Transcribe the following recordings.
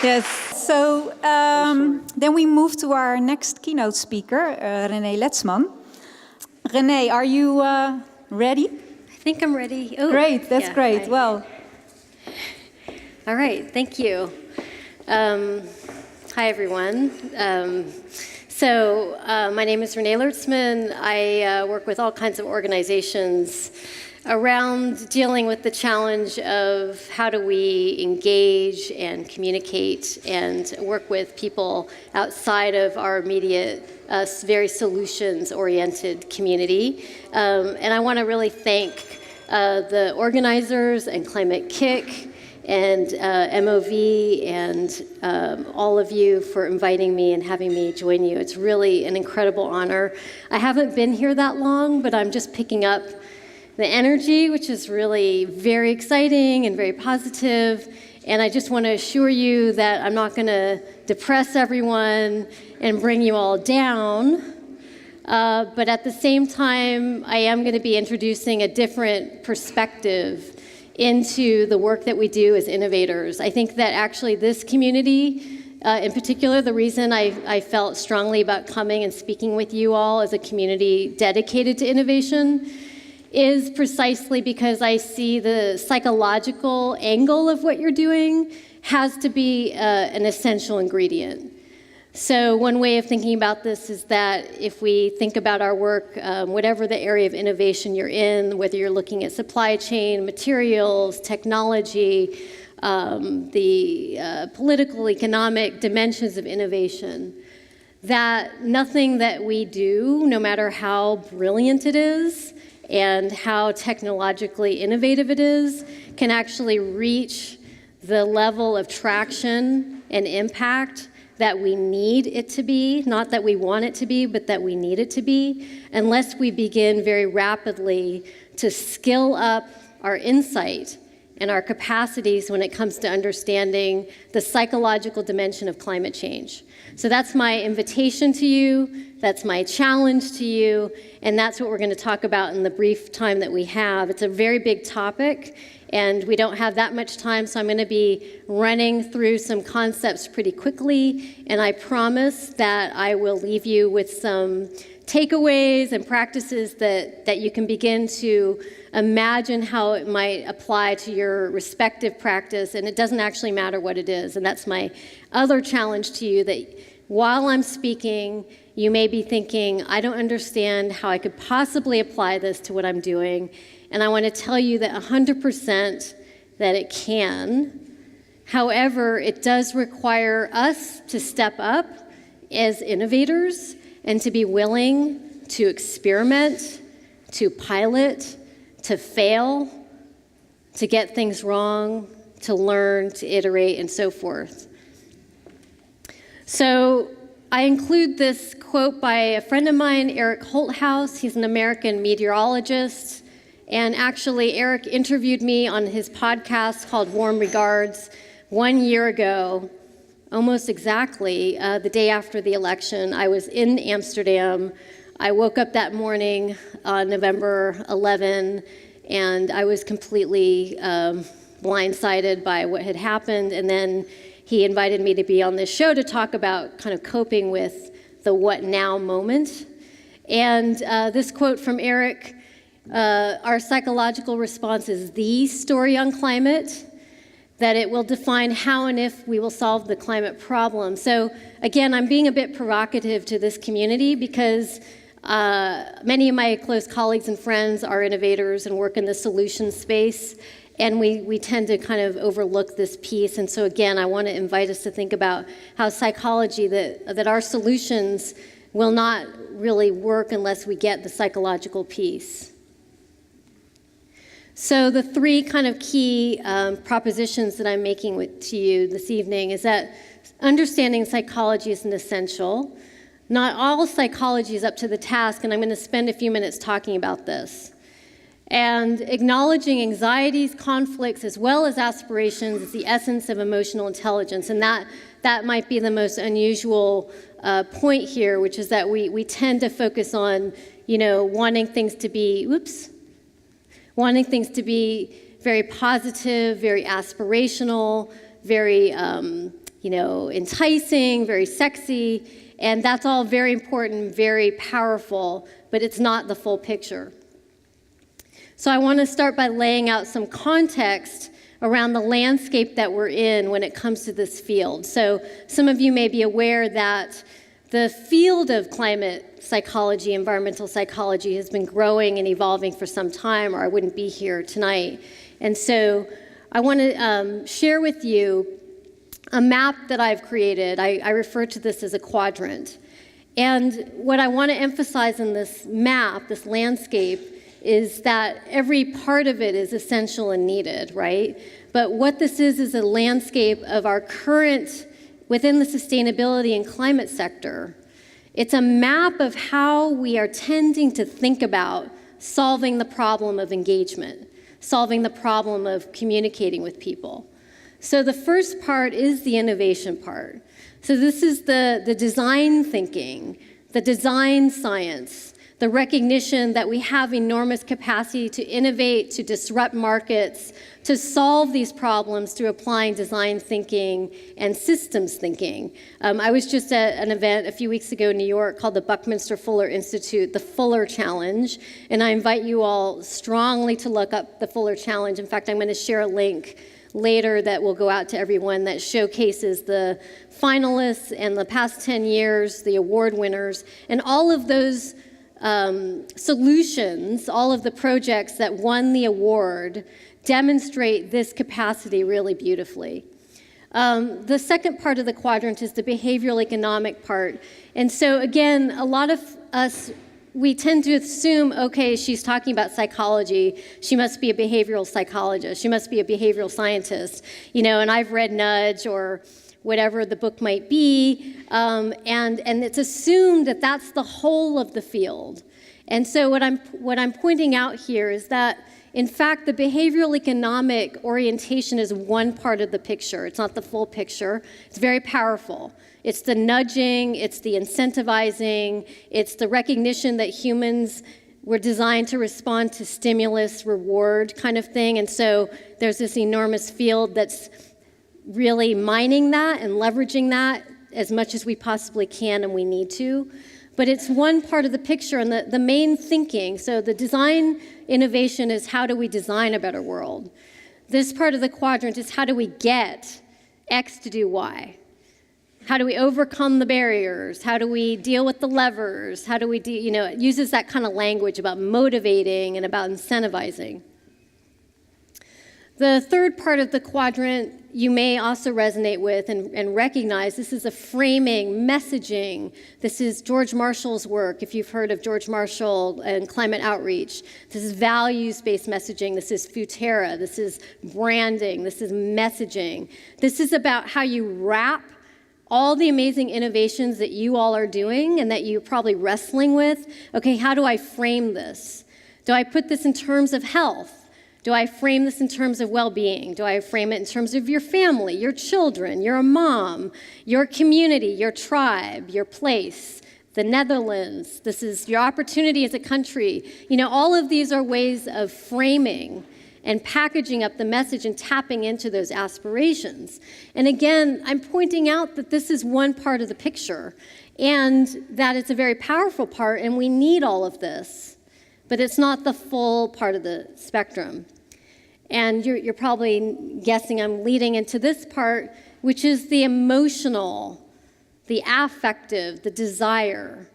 Yes. So then we move to our next keynote speaker, René Letsman. René, are you ready? I think I'm ready. Oh, great, that's great. Well. All right, thank you. Hi, everyone. My name is René Letsman. I work with all kinds of organizations around dealing with the challenge of how do we engage and communicate and work with people outside of our immediate, very solutions-oriented community. And I want to really thank the organizers and Climate KIC and MOV and all of you for inviting me and having me join you. It's really an incredible honor. I haven't been here that long, but I'm just picking up the energy, which is really very exciting and very positive. And I just want to assure you that I'm not going to depress everyone and bring you all down. But at the same time, I am going to be introducing a different perspective into the work that we do as innovators. I think that actually this community, in particular, the reason I felt strongly about coming and speaking with you all as a community dedicated to innovation is precisely because I see the psychological angle of what you're doing has to be an essential ingredient. So one way of thinking about this is that if we think about our work, whatever the area of innovation you're in, whether you're looking at supply chain, materials, technology, the political, economic dimensions of innovation, that nothing that we do, no matter how brilliant it is and how technologically innovative it is, can actually reach the level of traction and impact that we need it to be, not that we want it to be, but that we need it to be, unless we begin very rapidly to skill up our insight and our capacities when it comes to understanding the psychological dimension of climate change. So that's my invitation to you, that's my challenge to you, and that's what we're going to talk about in the brief time that we have. It's a very big topic, and we don't have that much time, so I'm going to be running through some concepts pretty quickly, and I promise that I will leave you with some takeaways and practices that you can begin to imagine how it might apply to your respective practice, and it doesn't actually matter what it is. And that's my other challenge to you, that while I'm speaking, you may be thinking, I don't understand how I could possibly apply this to what I'm doing. And I want to tell you that 100% that it can. However, it does require us to step up as innovators and to be willing to experiment, to pilot, to fail, to get things wrong, to learn, to iterate, and so forth. So I include this quote by a friend of mine, Eric Holthouse. He's an American meteorologist. And actually, Eric interviewed me on his podcast called Warm Regards 1 year ago, almost exactly the day after the election. I was in Amsterdam. I woke up that morning on November 11, and I was completely blindsided by what had happened. And then he invited me to be on this show to talk about kind of coping with the what now moment. And this quote from Eric, our psychological response is the story on climate, that it will define how and if we will solve the climate problem. So again, I'm being a bit provocative to this community because many of my close colleagues and friends are innovators and work in the solutions space, and we tend to kind of overlook this piece. And so again, I want to invite us to think about how psychology, that our solutions will not really work unless we get the psychological piece. So the three kind of key propositions that I'm making to you this evening is that understanding psychology is an essential. Not all psychology is up to the task, and I'm going to spend a few minutes talking about this. And acknowledging anxieties, conflicts, as well as aspirations is the essence of emotional intelligence. And that might be the most unusual point here, which is that we tend to focus on, wanting things to be very positive, very aspirational, very enticing, very sexy, and that's all very important, very powerful, but it's not the full picture. So I want to start by laying out some context around the landscape that we're in when it comes to this field. So some of you may be aware that the field of climate psychology, environmental psychology, has been growing and evolving for some time, or I wouldn't be here tonight. And so I want to share with you a map that I've created. I refer to this as a quadrant. And what I want to emphasize in this map, this landscape, is that every part of it is essential and needed, right? But what this is a landscape of our current, within the sustainability and climate sector. It's a map of how we are tending to think about solving the problem of engagement, solving the problem of communicating with people. So the first part is the innovation part. So this is the design thinking, the design science, the recognition that we have enormous capacity to innovate, to disrupt markets, to solve these problems through applying design thinking and systems thinking. I was just at an event a few weeks ago in New York called the Buckminster Fuller Institute, the Fuller Challenge, and I invite you all strongly to look up the Fuller Challenge. In fact, I'm going to share a link later that will go out to everyone that showcases the finalists and the past 10 years, the award winners, and all of those solutions, all of the projects that won the award demonstrate this capacity really beautifully. The second part of the quadrant is the behavioral economic part. And so again, a lot of us, we tend to assume, okay, she's talking about psychology, she must be a behavioral psychologist, she must be a behavioral scientist, and I've read Nudge or whatever the book might be, and it's assumed that that's the whole of the field. And so what I'm pointing out here is that, in fact, the behavioral economic orientation is one part of the picture. It's not the full picture. It's very powerful. It's the nudging, it's the incentivizing, it's the recognition that humans were designed to respond to stimulus, reward kind of thing. And so there's this enormous field that's really mining that and leveraging that as much as we possibly can and we need to. But it's one part of the picture, and the main thinking, so the design innovation is how do we design a better world? This part of the quadrant is how do we get X to do Y? How do we overcome the barriers? How do we deal with the levers? How do we, it uses that kind of language about motivating and about incentivizing. The third part of the quadrant you may also resonate with and recognize. This is a framing, messaging. This is George Marshall's work, if you've heard of George Marshall and climate outreach. This is values-based messaging. This is Futerra. This is branding. This is messaging. This is about how you wrap all the amazing innovations that you all are doing and that you're probably wrestling with. Okay, how do I frame this? Do I put this in terms of health? Do I frame this in terms of well-being? Do I frame it in terms of your family, your children, you're a mom, your community, your tribe, your place, the Netherlands? This is your opportunity as a country. All of these are ways of framing and packaging up the message and tapping into those aspirations. And again, I'm pointing out that this is one part of the picture and that it's a very powerful part and we need all of this. But it's not the full part of the spectrum. And you're probably guessing I'm leading into this part, which is the emotional, the affective, the desire.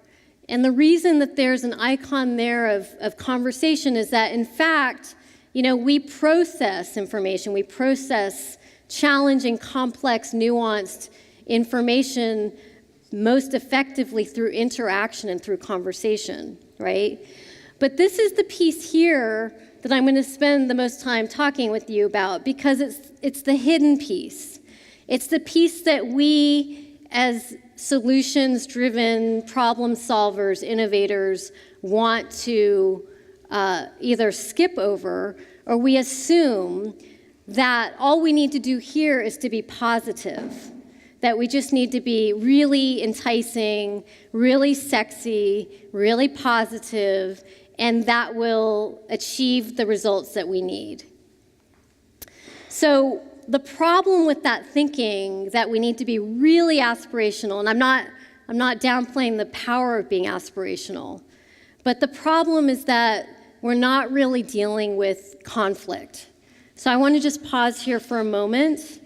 And the reason that there's an icon there of conversation is that, in fact, we process information. We process challenging, complex, nuanced information most effectively through interaction and through conversation, right? But this is the piece here that I'm going to spend the most time talking with you about because it's the hidden piece. It's the piece that we, as solutions-driven problem solvers, innovators, want to either skip over or we assume that all we need to do here is to be positive, that we just need to be really enticing, really sexy, really positive, and that will achieve the results that we need. So the problem with that thinking that we need to be really aspirational, and I'm not downplaying the power of being aspirational, but the problem is that we're not really dealing with conflict. So I want to just pause here for a moment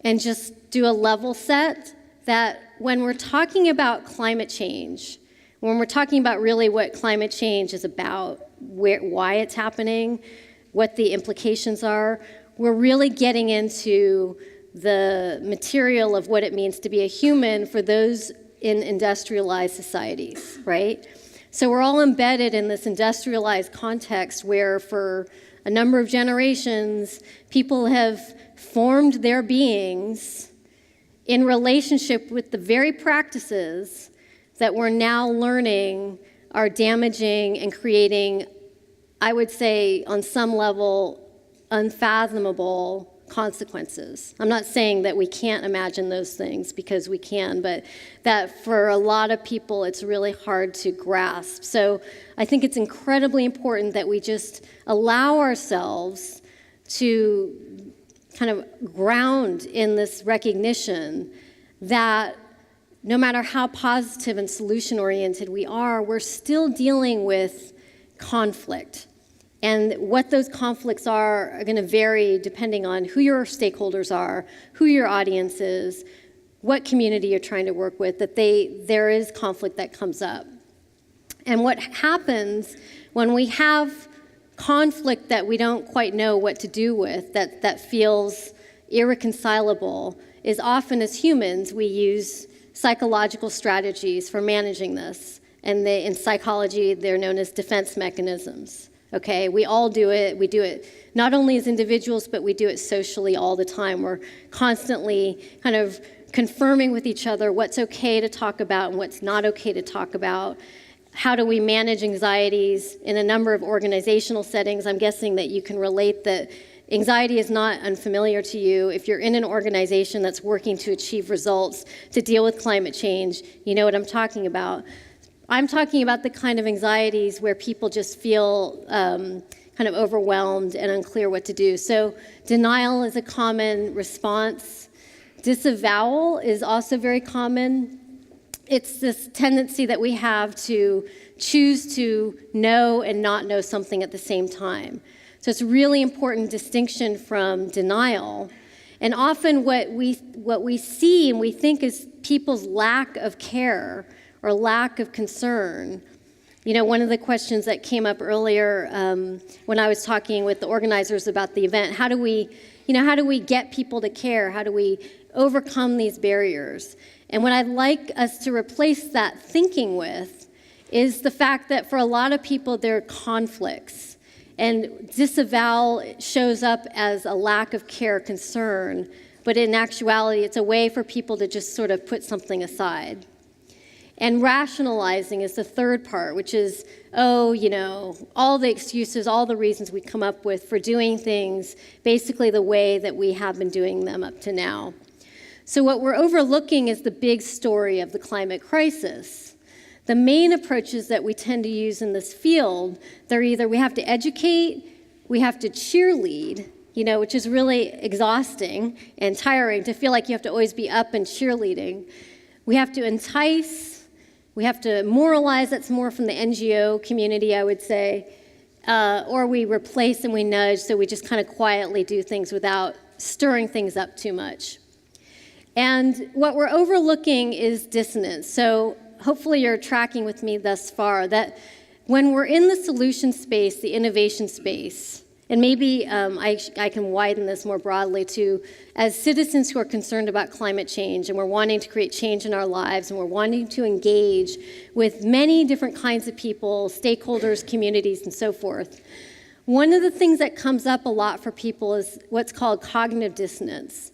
and just do a level set that when we're talking about climate change, when we're talking about really what climate change is about, why it's happening, what the implications are, we're really getting into the material of what it means to be a human for those in industrialized societies, right? So we're all embedded in this industrialized context where for a number of generations, people have formed their beings in relationship with the very practices that we're now learning are damaging and creating, I would say, on some level, unfathomable consequences. I'm not saying that we can't imagine those things, because we can, but that for a lot of people, it's really hard to grasp. So I think it's incredibly important that we just allow ourselves to kind of ground in this recognition that no matter how positive and solution-oriented we are, we're still dealing with conflict. And what those conflicts are going to vary depending on who your stakeholders are, who your audience is, what community you're trying to work with, that there is conflict that comes up. And what happens when we have conflict that we don't quite know what to do with, that feels irreconcilable, is often as humans we use psychological strategies for managing this. And in psychology, they're known as defense mechanisms. Okay, we all do it. We do it not only as individuals, but we do it socially all the time. We're constantly kind of confirming with each other what's okay to talk about and what's not okay to talk about. How do we manage anxieties in a number of organizational settings? I'm guessing that you can relate that anxiety is not unfamiliar to you. If you're in an organization that's working to achieve results to deal with climate change, you know what I'm talking about. I'm talking about the kind of anxieties where people just feel kind of overwhelmed and unclear what to do. So denial is a common response. Disavowal is also very common. It's this tendency that we have to choose to know and not know something at the same time. So it's a really important distinction from denial. And often what we see and we think is people's lack of care or lack of concern. You know, one of the questions that came up earlier when I was talking with the organizers about the event, how do we get people to care? How do we overcome these barriers? And what I'd like us to replace that thinking with is the fact that for a lot of people, there are conflicts. And disavowal shows up as a lack of care, concern, but in actuality, it's a way for people to just sort of put something aside. And rationalizing is the third part, which is, all the excuses, all the reasons we come up with for doing things basically the way that we have been doing them up to now. So what we're overlooking is the big story of the climate crisis. The main approaches that we tend to use in this field, they're either we have to educate, we have to cheerlead, which is really exhausting and tiring to feel like you have to always be up and cheerleading. We have to entice, we have to moralize, that's more from the NGO community, I would say, or we replace and we nudge, so we just kind of quietly do things without stirring things up too much. And what we're overlooking is dissonance. So hopefully you're tracking with me thus far that when we're in the solution space, the innovation space, and maybe I can widen this more broadly to, as citizens who are concerned about climate change and we're wanting to create change in our lives and we're wanting to engage with many different kinds of people, stakeholders, communities, and so forth, one of the things that comes up a lot for people is what's called cognitive dissonance.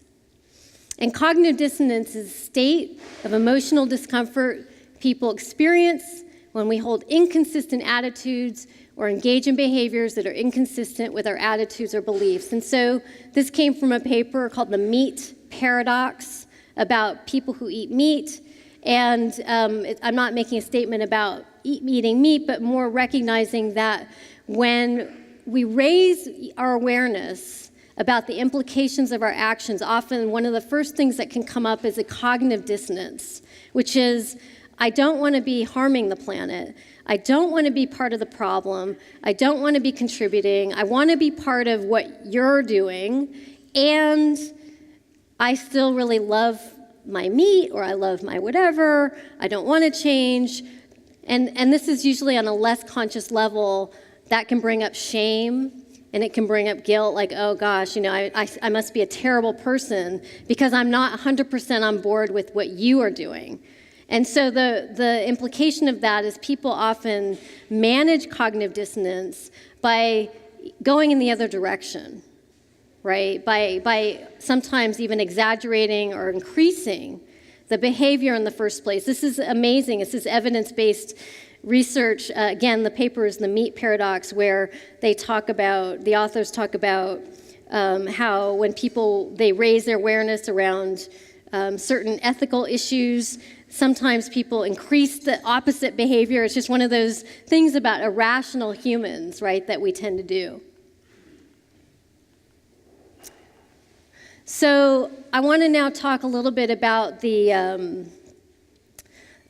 And cognitive dissonance is a state of emotional discomfort people experience when we hold inconsistent attitudes or engage in behaviors that are inconsistent with our attitudes or beliefs. And so this came from a paper called The Meat Paradox about people who eat meat. And I'm not making a statement about eating meat, but more recognizing that when we raise our awareness about the implications of our actions, often one of the first things that can come up is a cognitive dissonance, which is, I don't want to be harming the planet. I don't want to be part of the problem. I don't want to be contributing. I want to be part of what you're doing. And I still really love my meat, or I love my whatever. I don't want to change. And this is usually on a less conscious level. That can bring up shame, and it can bring up guilt, like, oh gosh, I must be a terrible person because I'm not 100% on board with what you are doing. And so the implication of that is people often manage cognitive dissonance by going in the other direction, right? By sometimes even exaggerating or increasing the behavior in the first place. This is amazing. This is evidence-based research. Again, the paper is the meat paradox, where the authors talk about how when they raise their awareness around certain ethical issues, sometimes people increase the opposite behavior. It's just one of those things about irrational humans, right, that we tend to do. So I want to now talk a little bit about the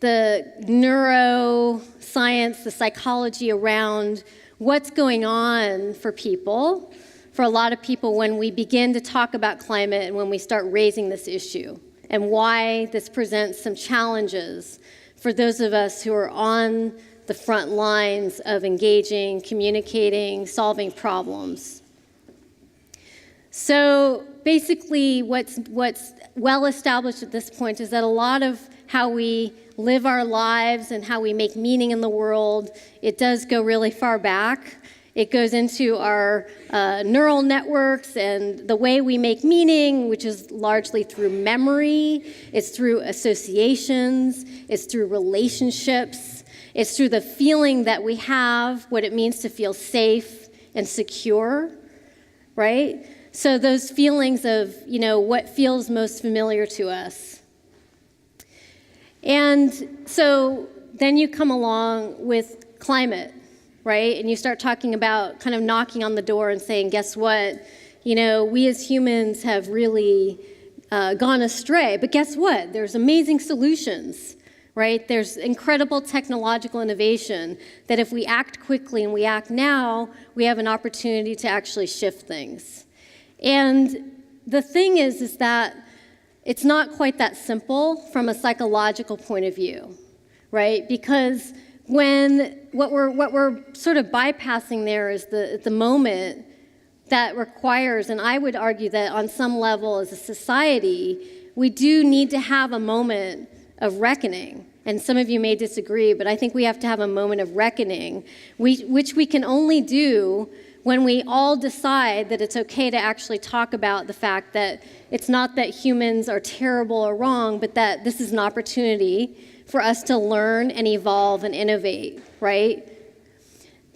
neuroscience, the psychology around what's going on for people, for a lot of people, when we begin to talk about climate and when we start raising this issue, and why this presents some challenges for those of us who are on the front lines of engaging, communicating, solving problems. So basically, what's well established at this point is that a lot of how we live our lives and how we make meaning in the world, it does go really far back. It goes into our neural networks and the way we make meaning, which is largely through memory. It's through associations. It's through relationships. It's through the feeling that we have, what it means to feel safe and secure, right? So those feelings of, what feels most familiar to us. And so then you come along with climate, right? And you start talking about kind of knocking on the door and saying, guess what? We as humans have really gone astray. But guess what? There's amazing solutions, right? There's incredible technological innovation that if we act quickly and we act now, we have an opportunity to actually shift things. And the thing is that it's not quite that simple from a psychological point of view, right? Because what we're sort of bypassing there is the moment that requires, and I would argue that on some level as a society, we do need to have a moment of reckoning. And some of you may disagree, but I think we have to have a moment of reckoning, which we can only do when we all decide that it's okay to actually talk about the fact that it's not that humans are terrible or wrong, but that this is an opportunity for us to learn and evolve and innovate, right?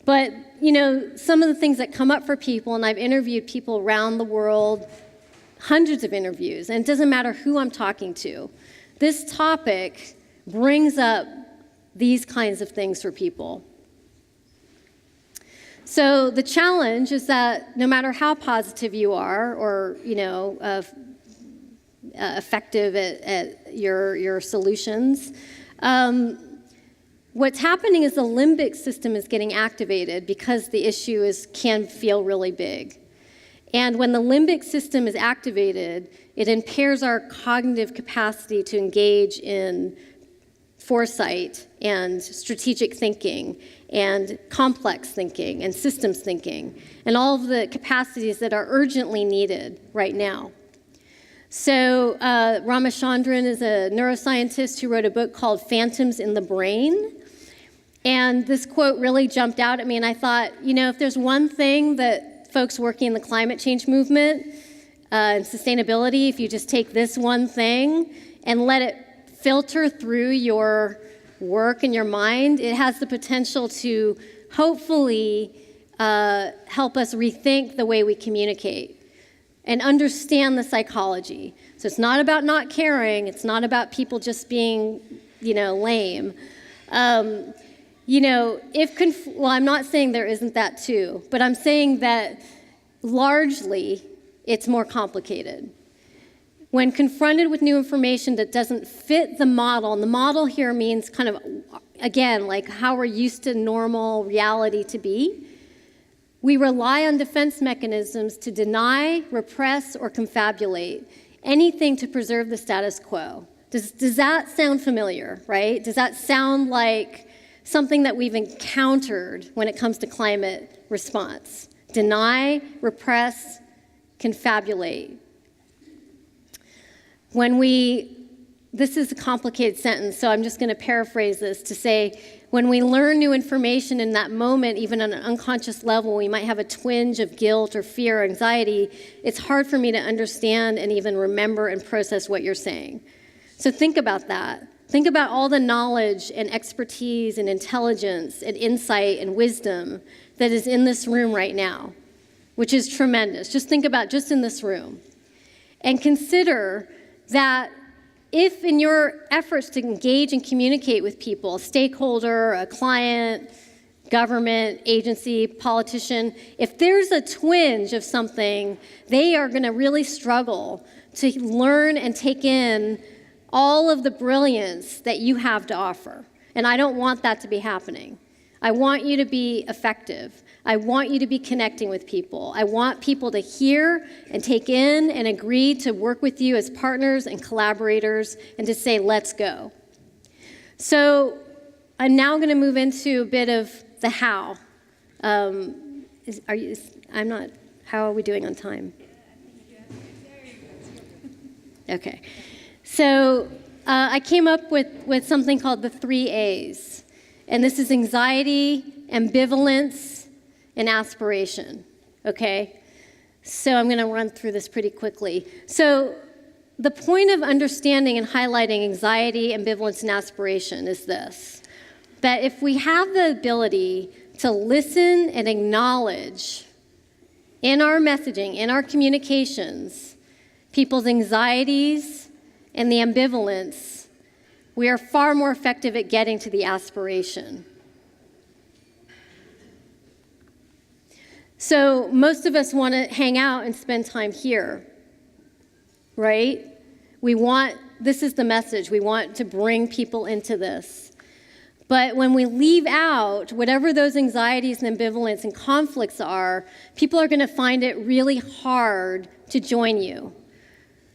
But, some of the things that come up for people, and I've interviewed people around the world, hundreds of interviews, and it doesn't matter who I'm talking to, this topic brings up these kinds of things for people. So the challenge is that no matter how positive you are, or effective at your solutions, what's happening is the limbic system is getting activated because the issue can feel really big. And when the limbic system is activated, it impairs our cognitive capacity to engage in foresight and strategic thinking and complex thinking and systems thinking and all of the capacities that are urgently needed right now. So Ramachandran is a neuroscientist who wrote a book called Phantoms in the Brain. And this quote really jumped out at me, and I thought, if there's one thing that folks working in the climate change movement and sustainability, if you just take this one thing and let it filter through your work and your mind, it has the potential to hopefully help us rethink the way we communicate and understand the psychology. So it's not about not caring. It's not about people just being, lame. I'm not saying there isn't that too, but I'm saying that largely it's more complicated. When confronted with new information that doesn't fit the model, and the model here means kind of, again, like how we're used to normal reality to be, we rely on defense mechanisms to deny, repress, or confabulate anything to preserve the status quo. Does that sound familiar, right? Does that sound like something that we've encountered when it comes to climate response? Deny, repress, confabulate. This is a complicated sentence, so I'm just going to paraphrase this to say, when we learn new information in that moment, even on an unconscious level, we might have a twinge of guilt or fear or anxiety. It's hard for me to understand and even remember and process what you're saying. So think about that. Think about all the knowledge and expertise and intelligence and insight and wisdom that is in this room right now, which is tremendous. Just think about just in this room. And consider that if in your efforts to engage and communicate with people, a stakeholder, a client, government, agency, politician, if there's a twinge of something, they are going to really struggle to learn and take in all of the brilliance that you have to offer. And I don't want that to be happening. I want you to be effective. I want you to be connecting with people. I want people to hear and take in and agree to work with you as partners and collaborators and to say, let's go. So I'm now going to move into a bit of the how. How are we doing on time? Okay. So I came up with something called the 3 A's. And this is anxiety, ambivalence, and aspiration, okay? So I'm going to run through this pretty quickly. So the point of understanding and highlighting anxiety, ambivalence, and aspiration is this, that if we have the ability to listen and acknowledge in our messaging, in our communications, people's anxieties and the ambivalence, we are far more effective at getting to the aspiration. So most of us want to hang out and spend time here, right? This is the message. We want to bring people into this. But when we leave out whatever those anxieties and ambivalence and conflicts are, people are going to find it really hard to join you.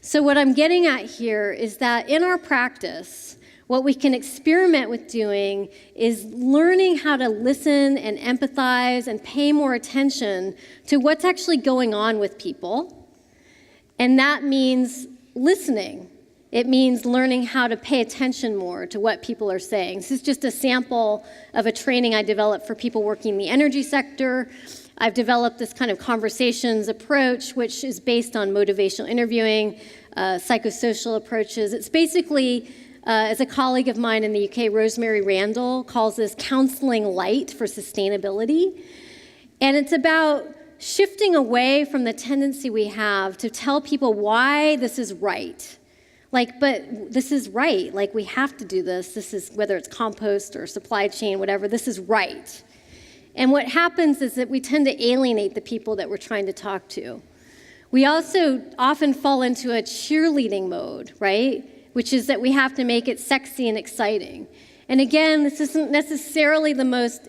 So what I'm getting at here is that in our practice, what we can experiment with doing is learning how to listen and empathize and pay more attention to what's actually going on with people. And that means listening. It means learning how to pay attention more to what people are saying. This is just a sample of a training I developed for people working in the energy sector. I've developed this kind of conversations approach, which is based on motivational interviewing, psychosocial approaches. It's basically, as a colleague of mine in the UK, Rosemary Randall, calls this counseling light for sustainability. And it's about shifting away from the tendency we have to tell people why this is right. But this is right. We have to do this. This is, whether it's compost or supply chain, whatever, this is right. And what happens is that we tend to alienate the people that we're trying to talk to. We also often fall into a cheerleading mode, right? Which is that we have to make it sexy and exciting. And again, this isn't necessarily the most,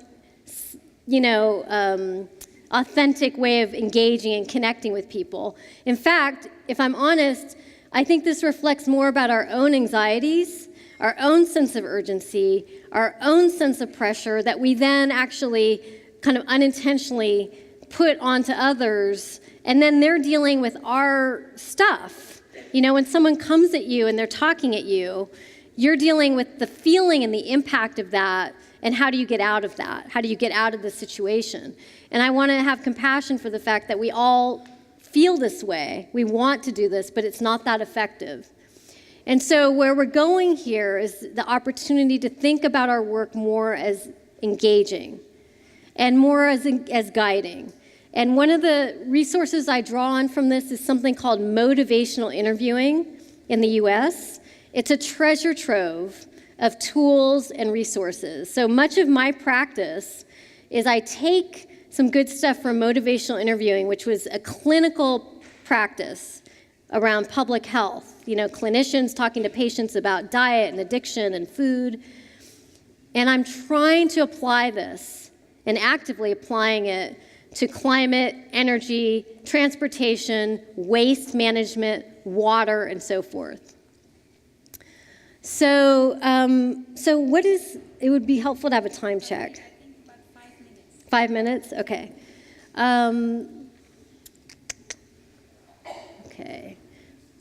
authentic way of engaging and connecting with people. In fact, if I'm honest, I think this reflects more about our own anxieties, our own sense of urgency, our own sense of pressure that we then actually kind of unintentionally put onto others, and then they're dealing with our stuff. When someone comes at you and they're talking at you, you're dealing with the feeling and the impact of that, and how do you get out of that? How do you get out of the situation? And I want to have compassion for the fact that we all feel this way. We want to do this, but it's not that effective. And so where we're going here is the opportunity to think about our work more as engaging and more as guiding. And one of the resources I draw on from this is something called motivational interviewing in the US. It's a treasure trove of tools and resources. So much of my practice is I take some good stuff from motivational interviewing, which was a clinical practice around public health, clinicians talking to patients about diet and addiction and food. And I'm trying to apply this and actively applying it to climate, energy, transportation, waste management, water, and so forth. So, it would be helpful to have a time check. I think about 5 minutes. 5 minutes? Okay. Okay.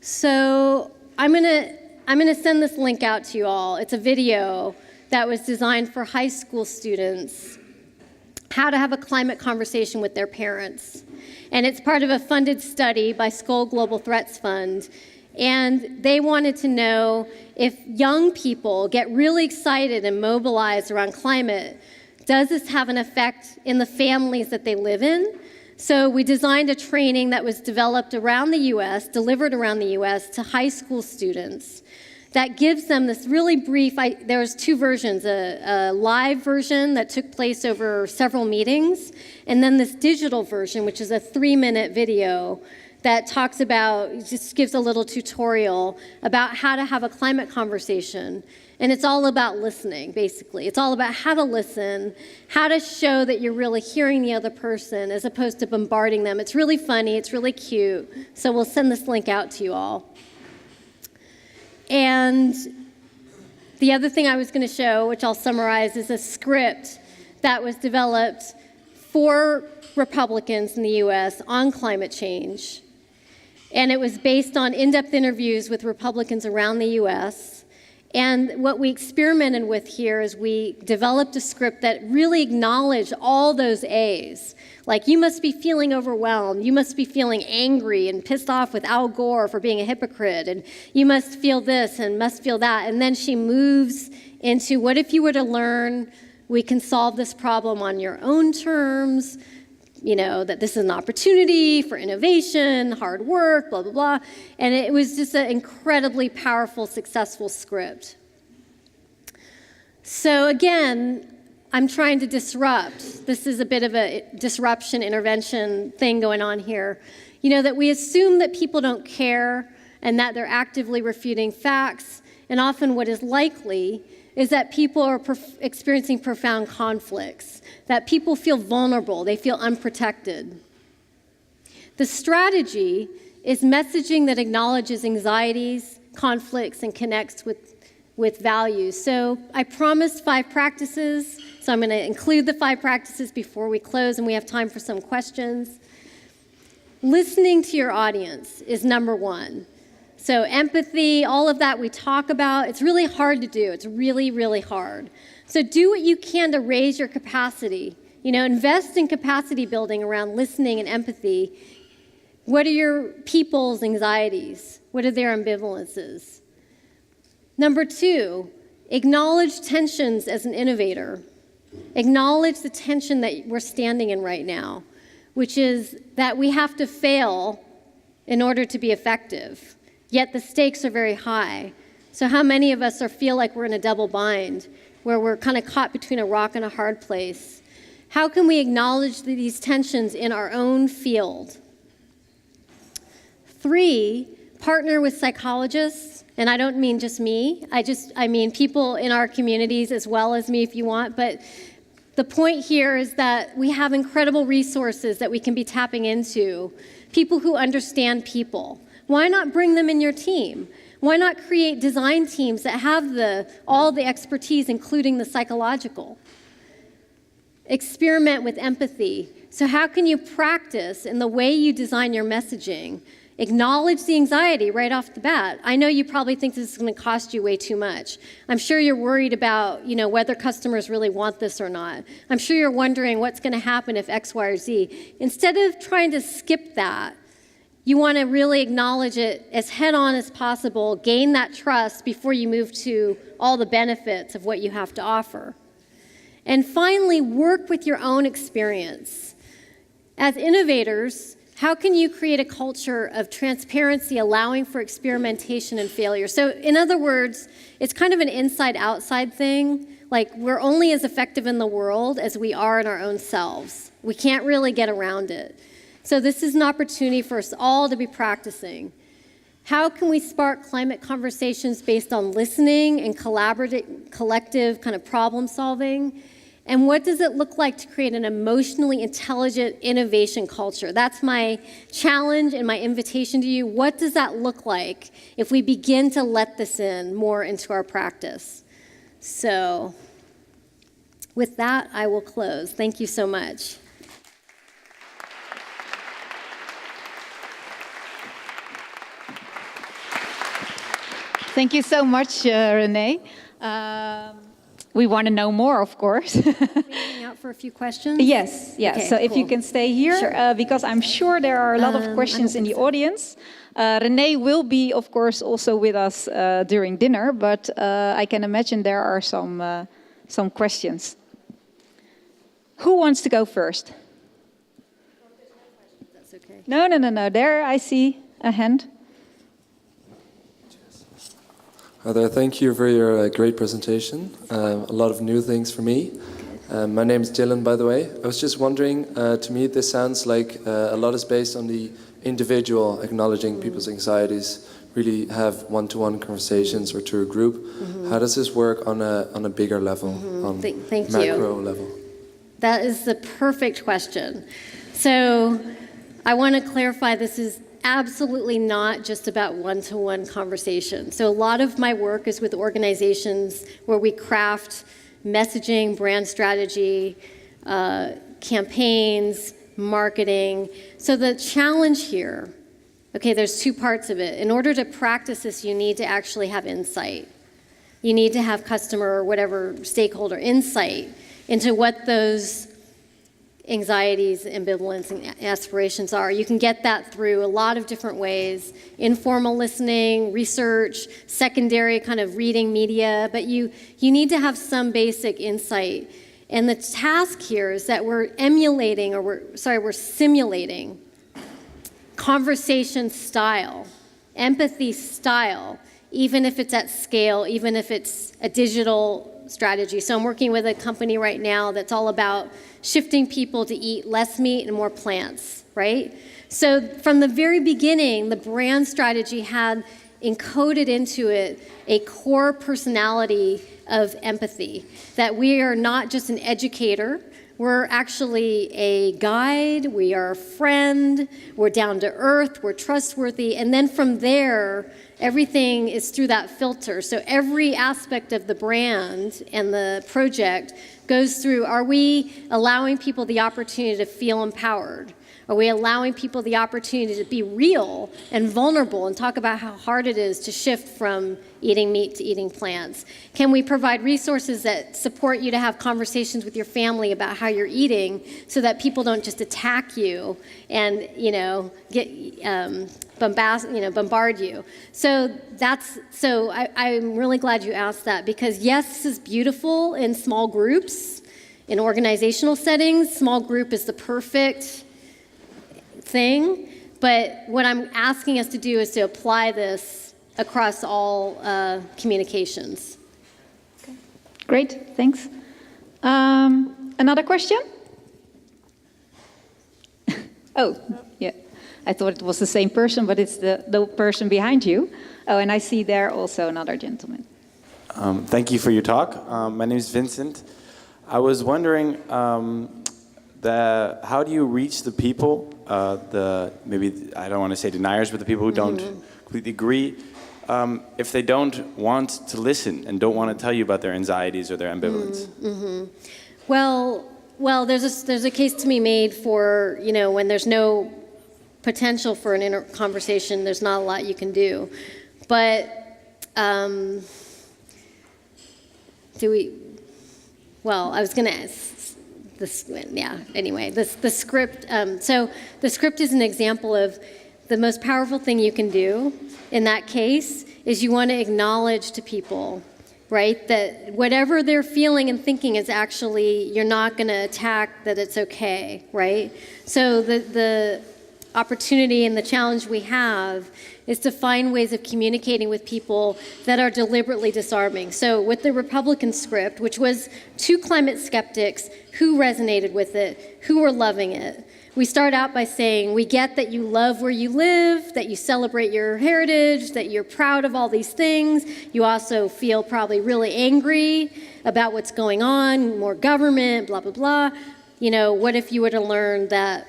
So I'm gonna send this link out to you all. It's a video that was designed for high school students, how to have a climate conversation with their parents. And it's part of a funded study by Skoll Global Threats Fund. And they wanted to know if young people get really excited and mobilized around climate, does this have an effect in the families that they live in? So we designed a training that was developed around the US, delivered around the US to high school students that gives them this really brief, there was 2 versions, a live version that took place over several meetings, and then this digital version, which is a 3-minute video that talks about, just gives a little tutorial about how to have a climate conversation. And it's all about listening, basically. It's all about how to listen, how to show that you're really hearing the other person as opposed to bombarding them. It's really funny, it's really cute. So we'll send this link out to you all. And the other thing I was going to show, which I'll summarize, is a script that was developed for Republicans in the US on climate change. And it was based on in-depth interviews with Republicans around the US. And what we experimented with here is we developed a script that really acknowledged all those A's. Like, you must be feeling overwhelmed, you must be feeling angry and pissed off with Al Gore for being a hypocrite, and you must feel this and must feel that. And then she moves into, what if you were to learn we can solve this problem on your own terms, that this is an opportunity for innovation, hard work, blah, blah, blah. And it was just an incredibly powerful, successful script. So again, I'm trying to disrupt. This is a bit of a disruption, intervention thing going on here. That we assume that people don't care and that they're actively refuting facts. And often what is likely is that people are experiencing profound conflicts, that people feel vulnerable, they feel unprotected. The strategy is messaging that acknowledges anxieties, conflicts, and connects with values. So I promised 5 practices, so I'm going to include the 5 practices before we close and we have time for some questions. Listening to your audience is number 1. So empathy, all of that we talk about, it's really hard to do. It's really, really hard. So do what you can to raise your capacity. Invest in capacity building around listening and empathy. What are your people's anxieties? What are their ambivalences? Number 2, acknowledge tensions as an innovator. Acknowledge the tension that we're standing in right now, which is that we have to fail in order to be effective. Yet the stakes are very high. So how many of us feel like we're in a double bind, where we're kind of caught between a rock and a hard place? How can we acknowledge these tensions in our own field? 3, partner with psychologists, and I don't mean just me. I mean people in our communities as well as me if you want, but the point here is that we have incredible resources that we can be tapping into, people who understand people. Why not bring them in your team? Why not create design teams that have all the expertise, including the psychological? Experiment with empathy. So how can you practice in the way you design your messaging? Acknowledge the anxiety right off the bat. I know you probably think this is going to cost you way too much. I'm sure you're worried about, whether customers really want this or not. I'm sure you're wondering what's going to happen if X, Y, or Z. Instead of trying to skip that, you want to really acknowledge it as head-on as possible, gain that trust before you move to all the benefits of what you have to offer. And finally, work with your own experience. As innovators, how can you create a culture of transparency, allowing for experimentation and failure? So in other words, it's kind of an inside-outside thing. Like, we're only as effective in the world as we are in our own selves. We can't really get around it. So this is an opportunity for us all to be practicing. How can we spark climate conversations based on listening and collective kind of problem solving? And what does it look like to create an emotionally intelligent innovation culture? That's my challenge and my invitation to you. What does that look like if we begin to let this in more into our practice? So with that, I will close. Thank you so much. Thank you so much, Renee. We want to know more, of course. Hang out for a few questions? Yes. Okay, so if cool. you can stay here, Sure. because I'm sure there are a lot of questions in the audience. Renee will be, of course, also with us during dinner, but I can imagine there are some questions. Who wants to go first? That's okay. No. There I see a hand. Hi there, thank you for your great presentation. A lot of new things for me. My name is Dylan, by the way. I was just wondering, to me this sounds like a lot is based on the individual acknowledging people's anxieties, really have one-to-one conversations or to a group. How does this work on a bigger level, on Thank macro you. level? That is the perfect question. So I want to clarify, this is absolutely not just about one-to-one conversation. So a lot of my work is with organizations where we craft messaging, brand strategy, campaigns, marketing. So the challenge here, okay, there's two parts of it. In order to practice this, you need to actually have insight. You need to have customer or whatever stakeholder insight into what those anxieties, ambivalence, and aspirations are. You can get that through a lot of different ways: informal listening, research, secondary kind of reading media, but you need to have some basic insight. And the task here is that we're we're simulating conversation style, empathy style, even if it's at scale, even if it's a digital strategy. So I'm working with a company right now that's all about shifting people to eat less meat and more plants, right? So from the very beginning, the brand strategy had encoded into it a core personality of empathy, that we are not just an educator, we're actually a guide, we are a friend, we're down to earth, we're trustworthy, and then from there, everything is through that filter. So every aspect of the brand and the project goes through, are we allowing people the opportunity to feel empowered? Are we allowing people the opportunity to be real and vulnerable and talk about how hard it is to shift from eating meat to eating plants? Can we provide resources that support you to have conversations with your family about how you're eating so that people don't just attack you and, bombard you? So I'm really glad you asked that, because yes, this is beautiful in small groups, in organizational settings. Small group is the perfect thing, but what I'm asking us to do is to apply this across all communications. Okay. Great, thanks. Another question? Oh, yeah. I thought it was the same person, but it's the person behind you. Oh, and I see there also another gentleman. Thank you for your talk. My name is Vincent. I was wondering, how do you reach the people, maybe, I don't want to say deniers, but the people who don't completely agree, if they don't want to listen and don't want to tell you about their anxieties or their ambivalence? Well, there's a case to be made for, when there's no potential for an inner conversation, there's not a lot you can do. But I was going to ask, the script. So the script is an example of the most powerful thing you can do in that case is you want to acknowledge to people, right, that whatever they're feeling and thinking is actually, you're not going to attack, that it's okay, right? So opportunity and the challenge we have is to find ways of communicating with people that are deliberately disarming. So with the Republican script, which was to climate skeptics who resonated with it, who were loving it, we start out by saying, we get that you love where you live, that you celebrate your heritage, that you're proud of all these things. You also feel probably really angry about what's going on, more government, blah, blah, blah. You know, what if you were to learn that,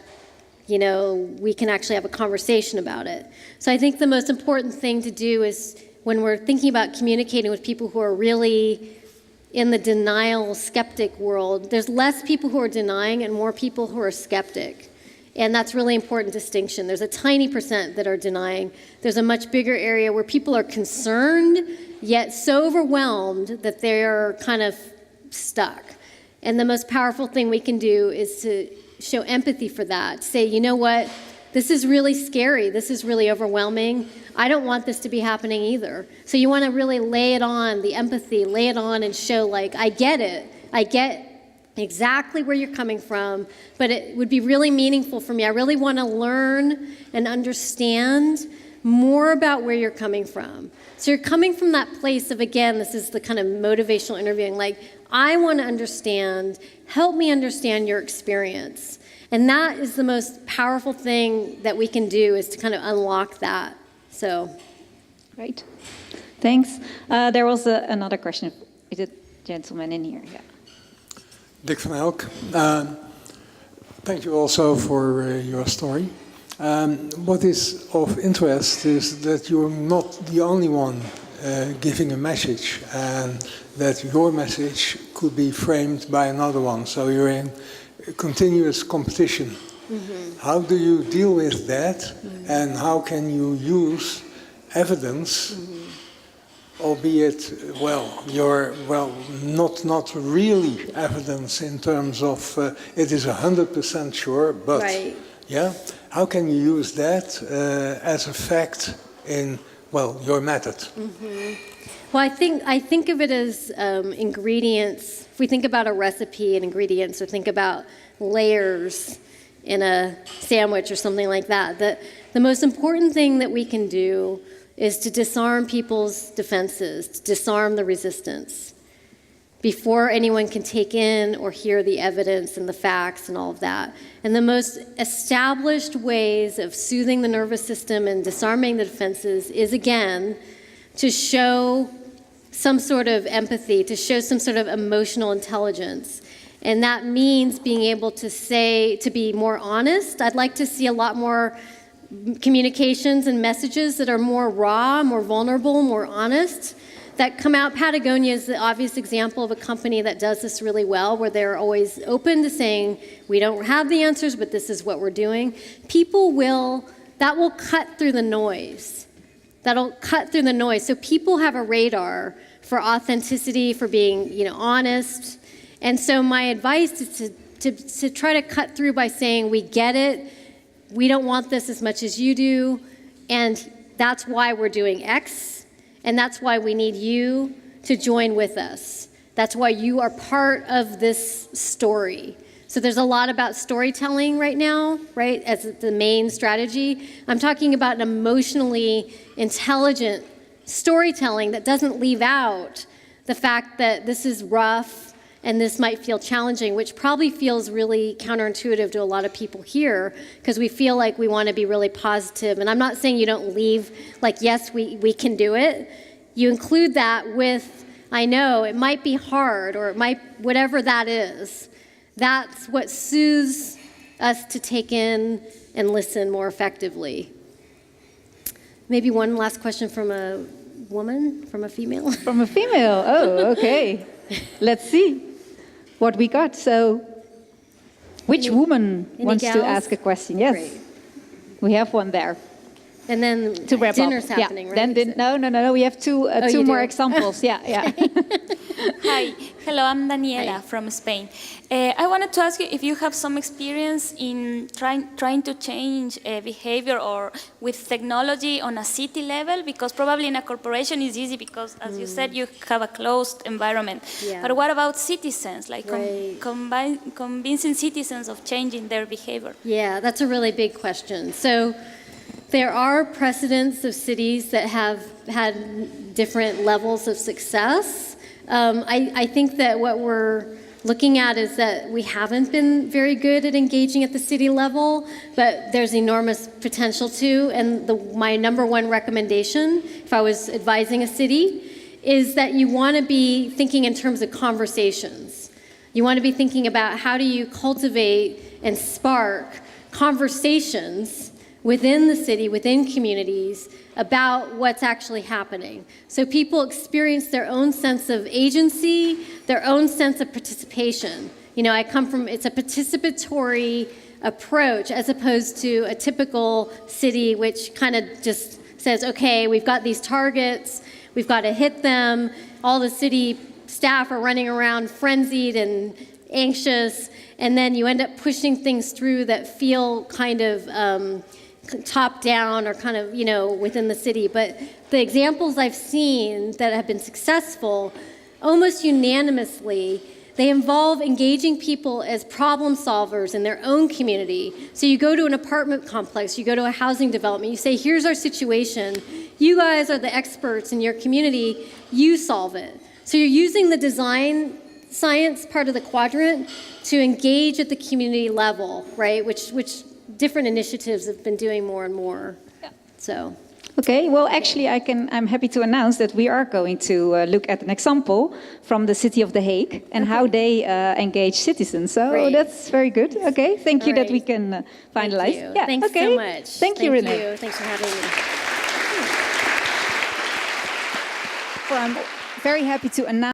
you know, we can actually have a conversation about it? So I think the most important thing to do is when we're thinking about communicating with people who are really in the denial skeptic world, there's less people who are denying and more people who are skeptic. And that's really important distinction. There's a tiny percent that are denying. There's a much bigger area where people are concerned, yet so overwhelmed that they're kind of stuck. And the most powerful thing we can do is to show empathy for that. Say, you know what? This is really scary. This is really overwhelming. I don't want this to be happening either. So you want to really lay it on, the empathy, lay it on and show, like, I get it. I get exactly where you're coming from, but it would be really meaningful for me. I really want to learn and understand more about where you're coming from. So you're coming from that place of, again, this is the kind of motivational interviewing, like, I want to understand, help me understand your experience. And that is the most powerful thing that we can do, is to kind of unlock that. So. Great. Thanks. There was another question. Is it gentleman in here? Yeah. Dick van Elk. Thank you also for your story. What is of interest is that you're not the only one giving a message, and that your message could be framed by another one. So you're in continuous competition. Mm-hmm. How do you deal with that, mm-hmm. and how can you use evidence, mm-hmm. albeit, not really evidence in terms of it is 100% sure, but right. Yeah, how can you use that as a fact in your method? Mm-hmm. Well, I think of it as ingredients. If we think about a recipe and ingredients, or think about layers in a sandwich or something like that, the most important thing that we can do is to disarm people's defenses, to disarm the resistance before anyone can take in or hear the evidence and the facts and all of that. And the most established ways of soothing the nervous system and disarming the defenses is, again, to show some sort of empathy, to show some sort of emotional intelligence. And that means being able to say, to be more honest. I'd like to see a lot more communications and messages that are more raw, more vulnerable, more honest, that come out. Patagonia is the obvious example of a company that does this really well, where they're always open to saying, we don't have the answers, but this is what we're doing. That will cut through the noise. That'll cut through the noise. So people have a radar for authenticity, for being, honest. And so my advice is to try to cut through by saying, we get it, we don't want this as much as you do, and that's why we're doing X, and that's why we need you to join with us. That's why you are part of this story. So there's a lot about storytelling right now, right, as the main strategy. I'm talking about an emotionally intelligent storytelling that doesn't leave out the fact that this is rough and this might feel challenging, which probably feels really counterintuitive to a lot of people here, because we feel like we want to be really positive. And I'm not saying you don't leave like, yes, we can do it. You include that with, I know, it might be hard, or it might, whatever that is. That's what soothes us to take in and listen more effectively. Maybe one last question from a woman, from a female? From a female, oh, okay. Let's see what we got. So, which woman wants to ask a question? Yes, great. We have one there. And then To wrap dinner's up. happening, Yeah. right? No. We have two you more do? examples. Yeah. Hi, hello, I'm Daniela from Spain. I wanted to ask you if you have some experience in trying to change behavior or with technology on a city level, because probably in a corporation is easy because, as you said, you have a closed environment. Yeah. But what about citizens, like Right. convincing citizens of changing their behavior? Yeah, that's a really big question. So there are precedents of cities that have had different levels of success. I think that what we're looking at is that we haven't been very good at engaging at the city level, but there's enormous potential to. And my number one recommendation, if I was advising a city, is that you want to be thinking in terms of conversations. You want to be thinking about how do you cultivate and spark conversations within the city, within communities, about what's actually happening. So people experience their own sense of agency, their own sense of participation. You know, it's a participatory approach as opposed to a typical city which kind of just says, okay, we've got these targets, we've got to hit them, all the city staff are running around frenzied and anxious, and then you end up pushing things through that feel kind of top down or kind of, within the city. But the examples I've seen that have been successful, almost unanimously, they involve engaging people as problem solvers in their own community. So you go to an apartment complex, you go to a housing development, you say, here's our situation. You guys are the experts in your community, you solve it. So you're using the design science part of the quadrant to engage at the community level, right? Which different initiatives have been doing more and more. Yeah. So. Okay, well, actually, I'm happy to announce that we are going to look at an example from the city of The Hague and how they engage citizens. So Great. that's very good. Okay, thank you that we can finalize. Thank you. Yeah, Thanks okay. so much. Thank you, Renee. You. Thanks for having me. I'm very happy to announce